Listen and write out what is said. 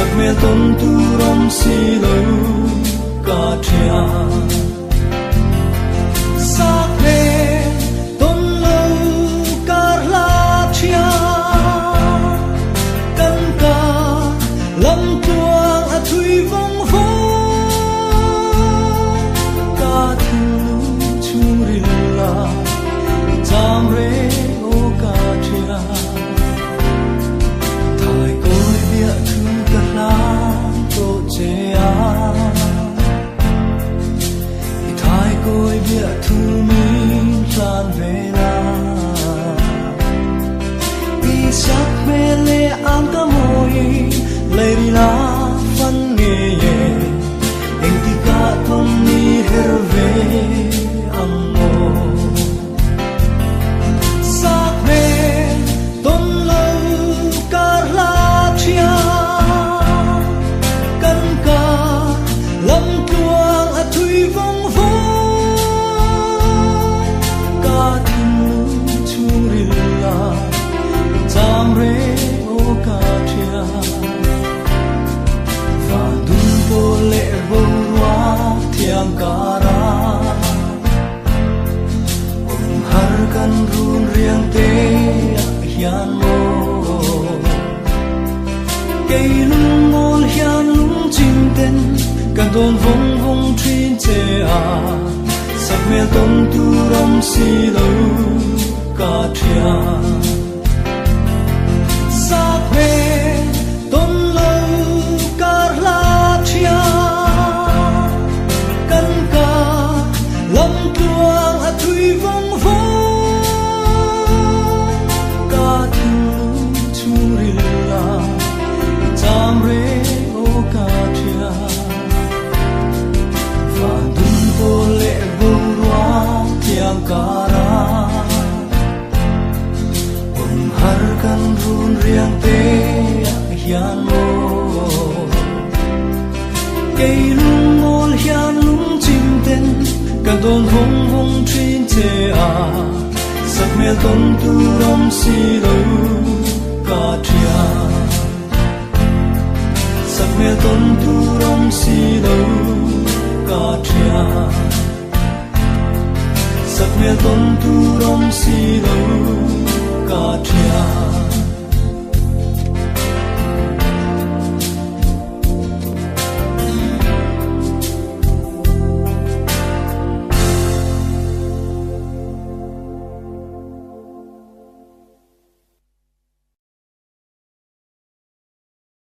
sắc mẹ tôn tu rom si lâu cả thia sắc mẹ tôn lâu cả la thia căn cả lâm tuang a thui vong phố cả thu chung rila jam re o cả thia thay côi bia thu cả la to che a thay côi bia thu min plan về la đi sắc mê lê am cả môi lê đi la phân nghe anh ti cả thong ni her về am mô sắc mê tôn lâu cả la thia căn cả lâm tuang a thui vong phố cả thu chung rila jam re o cả thia và dun po lệ vô hoa thiam cả ra har kan run riang te hian mo cây lung mol hian lung chim ten kan don vong vong thin che a sắc mẹ tôn tu rom si lâu cả thia sắc mẹ tôn lâu cả la thia căn cả lâm tuang a thui vong phố cả thu chung rila jam re o cả thia và dun po lệ vô hoa thiam cả ra har kan run riang te hian mo cây lung mol hian lung chim ten kan don hong hong thin che a sắc mẹ tôn tu rom si lâu cả thia sắc mẹ tôn tu rom si lâu cả thia sắc mẹ tôn tu rom si lâu cả thia